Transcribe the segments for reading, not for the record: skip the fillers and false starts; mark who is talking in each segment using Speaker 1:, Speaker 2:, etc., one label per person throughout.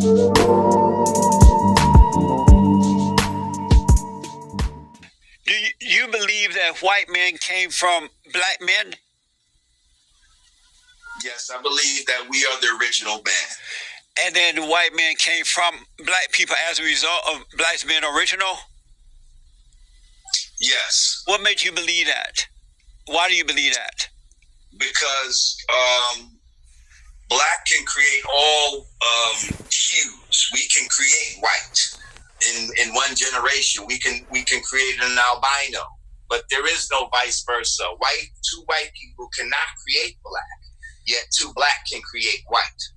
Speaker 1: Do you believe that white men came from black men?
Speaker 2: Yes, I believe that we are the original man.
Speaker 1: And then the white men came from black people as a result of blacks being original?
Speaker 2: Yes.
Speaker 1: What made you believe that? Why do you believe that?
Speaker 2: Because black can create all hues. We can create white. In one generation, we can create an albino, but there is no vice versa. Two white people cannot create black, yet two black can create white.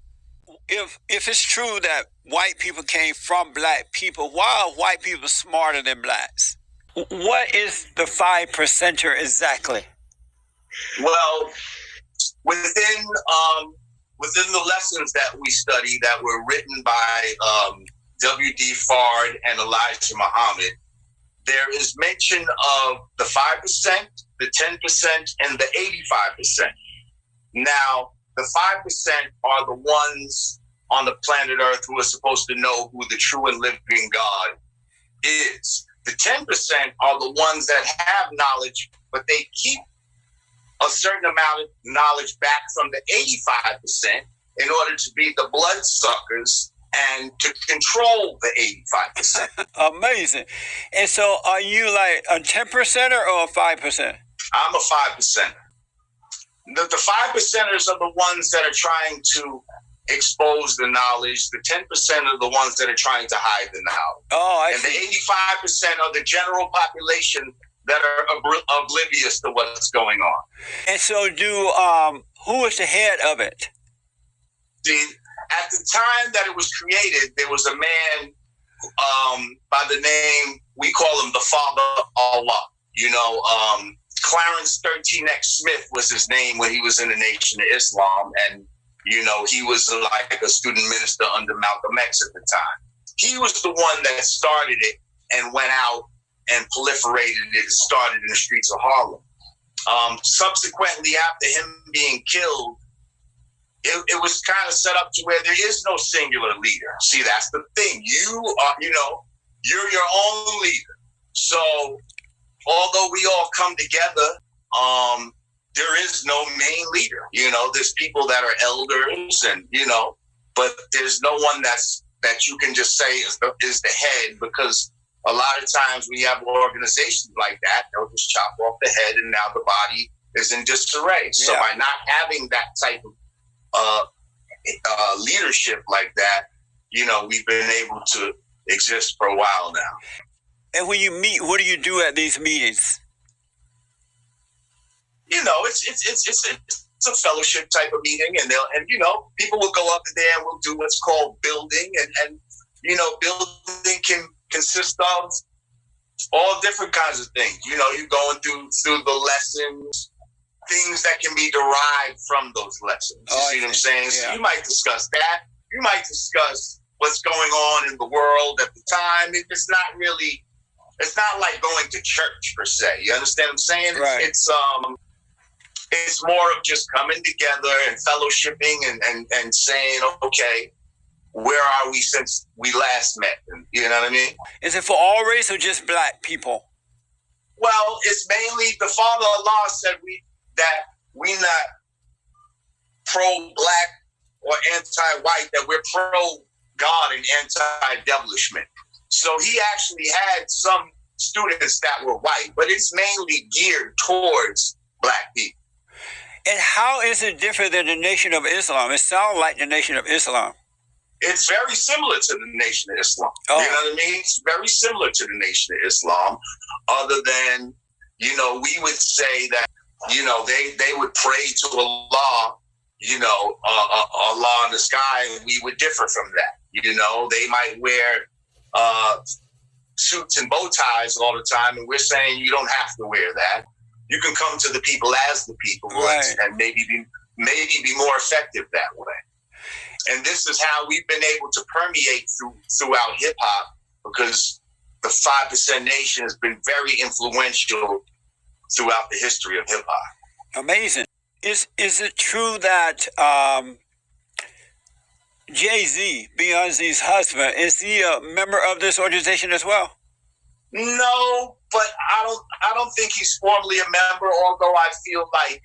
Speaker 1: If it's true that white people came from black people, why are white people smarter than blacks? What is the 5%er exactly?
Speaker 2: Well, within the lessons that we study that were written by W.D. Fard and Elijah Muhammad, there is mention of the 5%, the 10%, and the 85%. Now, the 5% are the ones on the planet Earth who are supposed to know who the true and living God is. The 10% are the ones that have knowledge, but they keep a certain amount of knowledge back from the 85% in order to be the bloodsuckers and to control the 85%.
Speaker 1: Amazing. And so are you like a 10%er or a 5%?
Speaker 2: I'm a 5%er. The 5%ers are the ones that are trying to expose the knowledge. The 10% are the ones that are trying to hide the knowledge.
Speaker 1: Oh,
Speaker 2: and the 85% are the general population that are oblivious to what's going on.
Speaker 1: And so who is the head of it?
Speaker 2: At the time that it was created, there was a man by the name, we call him the Father Allah. Clarence 13X Smith was his name when he was in the Nation of Islam. And, he was like a student minister under Malcolm X at the time. He was the one that started it and went out and proliferated it. It started in the streets of Harlem. Subsequently, after him being killed, it was kind of set up to where there is no singular leader. See, that's the thing. You are, you're your own leader. So, although we all come together, there is no main leader. There's people that are elders, and but there's no one that you can just say is the head, because a lot of times we have organizations like that, they'll just chop off the head, and now the body is in disarray. Yeah. So by not having that type of leadership like that, we've been able to exist for a while now.
Speaker 1: And when you meet, what do you do at these meetings?
Speaker 2: It's a fellowship type of meeting, and people will go up there and we'll do what's called building, and building can consist of all different kinds of things. You're going through the lessons, things that can be derived from those lessons. You see what I'm saying? Yeah. So you might discuss that. You might discuss what's going on in the world at the time. It's not like going to church per se. You understand what I'm saying?
Speaker 1: Right.
Speaker 2: It's more of just coming together and fellowshipping and saying, okay, where are we since we last met? You know what I mean?
Speaker 1: Is it for all race or just black people?
Speaker 2: Well, it's mainly the Father Allah said we not pro-black or anti-white, that we're pro-God and anti-devilishment. So he actually had some students that were white, but it's mainly geared towards black people.
Speaker 1: And how is it different than the Nation of Islam? It sounds like the Nation of Islam.
Speaker 2: It's very similar to the Nation of Islam.
Speaker 1: Oh.
Speaker 2: You know what I mean? It's very similar to the Nation of Islam, other than, we would say that, they would pray to Allah, Allah in the sky, and we would differ from that. They might wear suits and bow ties all the time, and we're saying you don't have to wear that. You can come to the people as the people, right, and maybe be more effective that way. And this is how we've been able to permeate throughout hip hop, because the 5% Nation has been very influential throughout the history of hip hop.
Speaker 1: Amazing. Is it true that Jay-Z, Beyonce's husband, is he a member of this organization as well?
Speaker 2: No, but I don't think he's formally a member, although I feel like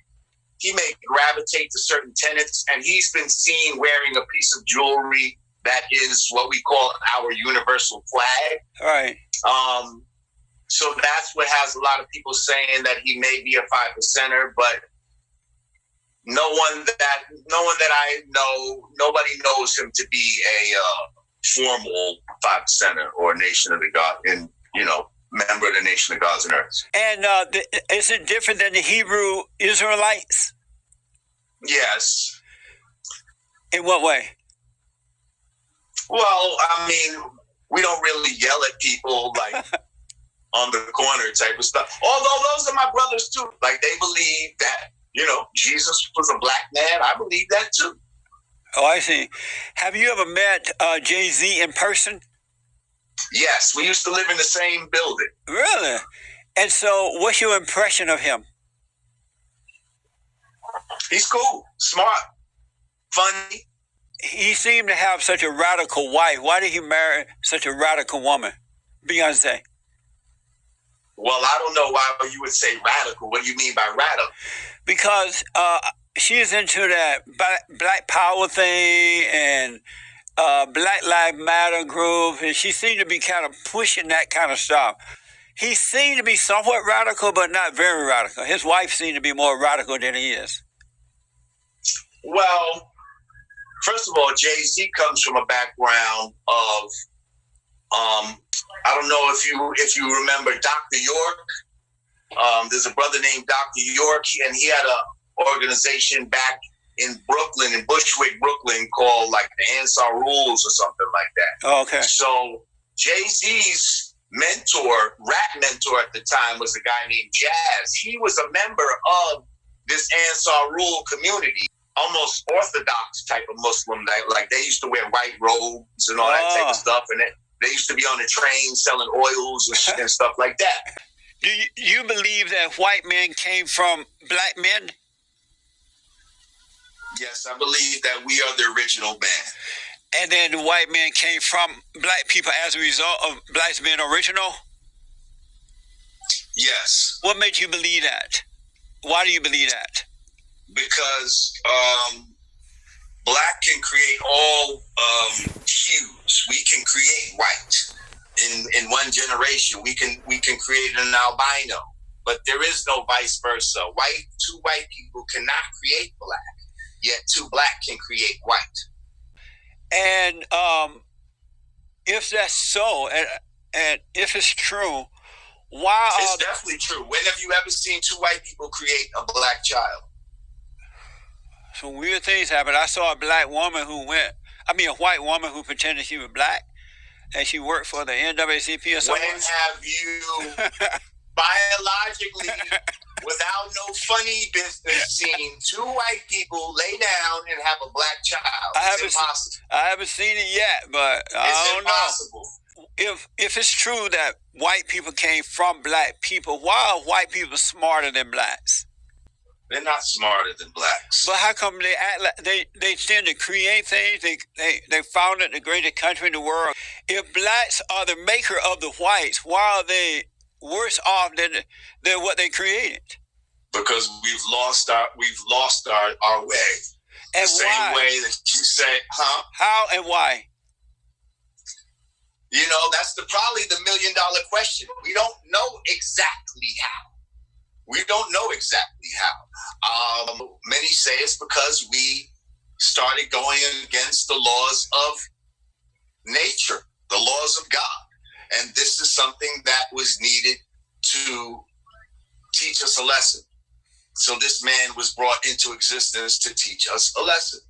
Speaker 2: he may gravitate to certain tenets, and he's been seen wearing a piece of jewelry that is what we call our universal flag.
Speaker 1: Right.
Speaker 2: So that's what has a lot of people saying that he may be a 5%er, but no one that I know, nobody knows him to be a formal 5%er or Nation of the God, and member of the Nation of Gods and Earths.
Speaker 1: And is it different than the Hebrew Israelites?
Speaker 2: Yes.
Speaker 1: In what way?
Speaker 2: Well, I mean, we don't really yell at people like on the corner type of stuff. Although those are my brothers too. Like, they believe that, Jesus was a black man. I believe that too.
Speaker 1: Oh, I see. Have you ever met Jay-Z in person?
Speaker 2: Yes, we used to live in the same building.
Speaker 1: Really? And so what's your impression of him?
Speaker 2: He's cool, smart, funny.
Speaker 1: He seemed to have such a radical wife. Why did he marry such a radical woman, Beyonce?
Speaker 2: Well, I don't know why you would say radical. What do you mean by radical?
Speaker 1: Because she's into that Black Power thing and Black Lives Matter group, and she seemed to be kind of pushing that kind of stuff. He seemed to be somewhat radical, but not very radical. His wife seemed to be more radical than he is.
Speaker 2: Well, first of all, Jay-Z comes from a background of, I don't know if you remember Dr. York. There's a brother named Dr. York, and he had an organization back in Brooklyn, in Bushwick, Brooklyn, called like the Ansar Rules or something like that.
Speaker 1: Oh, okay.
Speaker 2: So Jay-Z's rap mentor at the time, was a guy named Jazz. He was a member of this Ansar Rule community, almost orthodox type of Muslim. Like, they used to wear white robes and all that type of stuff, and they used to be on the train selling oils and stuff like that.
Speaker 1: Do you believe that white men came from black men?
Speaker 2: Yes, I believe that we are the original man.
Speaker 1: And then the white men came from black people as a result of blacks being original?
Speaker 2: Yes.
Speaker 1: What made you believe that? Why do you believe that?
Speaker 2: Because black can create all hues. We can create white. In one generation, we can create an albino, but there is no vice versa. Two white people cannot create black, yet two black can create white.
Speaker 1: And if that's so, and if it's true, why?
Speaker 2: It's definitely true. When have you ever seen two white people create a black child?
Speaker 1: Some weird things happen. I saw a white woman who pretended she was black, and she worked for the NAACP or something.
Speaker 2: When have you biologically, without no funny business, seen two white people lay down and have a black child? It's impossible.
Speaker 1: I haven't seen it yet, but I don't know. If it's true that white people came from black people, why are white people smarter than blacks?
Speaker 2: They're not smarter than blacks.
Speaker 1: But how come they act like they tend to create things? They founded the greatest country in the world. If blacks are the maker of the whites, why are they worse off than what they created?
Speaker 2: Because we've lost our way.
Speaker 1: And
Speaker 2: the same way that you say, huh?
Speaker 1: How and why?
Speaker 2: That's probably the $1 million question. We don't know exactly how. Many say it's because we started going against the laws of nature, the laws of God. And this is something that was needed to teach us a lesson. So this man was brought into existence to teach us a lesson.